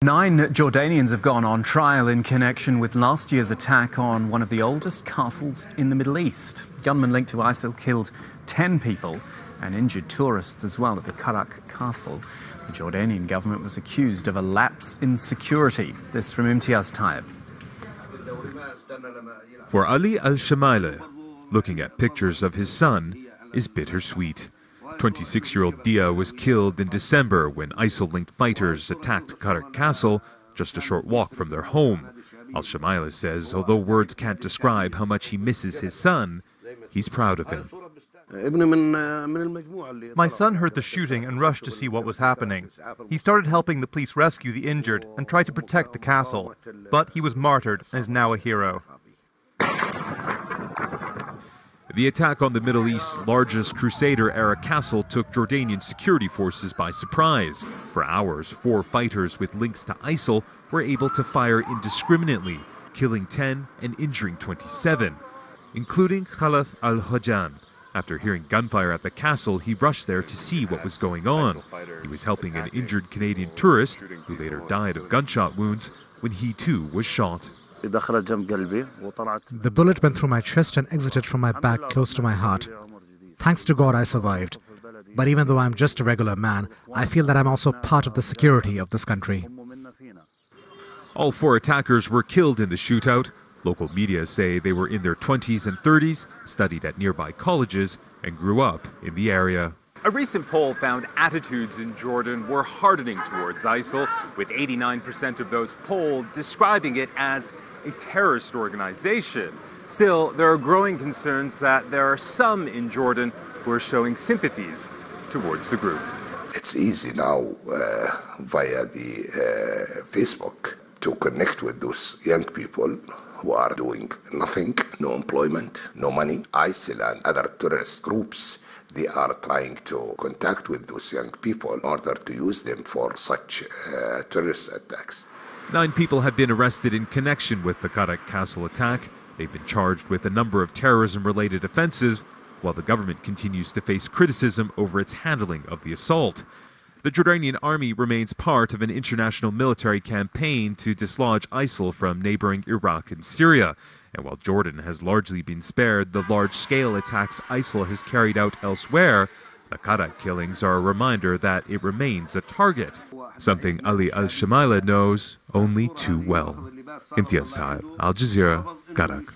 9 Jordanians have gone on trial in connection with last year's attack on one of the oldest castles in the Middle East. Gunmen linked to ISIL killed 10 people and injured tourists as well at the Karak castle. The Jordanian government was accused of a lapse in security. This from Imtiaz Taib. For Ali al-Shamaileh, looking at pictures of his son is bittersweet. 26-year-old Dia was killed in December when ISIL-linked fighters attacked Karak Castle, just a short walk from their home. Al-Shamaileh says although words can't describe how much he misses his son, he's proud of him. My son heard the shooting and rushed to see what was happening. He started helping the police rescue the injured and tried to protect the castle, but he was martyred and is now a hero. The attack on the Middle East's largest Crusader-era castle took Jordanian security forces by surprise. For hours, 4 fighters with links to ISIL were able to fire indiscriminately, killing 10 and injuring 27, including Karak al-Hajam. After hearing gunfire at the castle, he rushed there to see what was going on. He was helping an injured Canadian tourist, who later died of gunshot wounds, when he too was shot. The bullet went through my chest and exited from my back close to my heart. Thanks to God I survived. But even though I'm just a regular man, I feel that I'm also part of the security of this country. All 4 attackers were killed in the shootout. Local media say they were in their 20s and 30s, studied at nearby colleges, and grew up in the area. A recent poll found attitudes in Jordan were hardening towards ISIL, with 89% of those polled describing it as a terrorist organization. Still, there are growing concerns that there are some in Jordan who are showing sympathies towards the group. It's easy now via the Facebook to connect with those young people who are doing nothing, no employment, no money. ISIL and other terrorist groups, they are trying to contact with those young people in order to use them for such terrorist attacks. 9 people have been arrested in connection with the Karak Castle attack. They've been charged with a number of terrorism-related offenses, while the government continues to face criticism over its handling of the assault. The Jordanian army remains part of an international military campaign to dislodge ISIL from neighboring Iraq and Syria. And while Jordan has largely been spared the large-scale attacks ISIL has carried out elsewhere, the Karak killings are a reminder that it remains a target, something Ali al-Shamaileh knows only too well. Imtiaz Taib, Al Jazeera, Karak.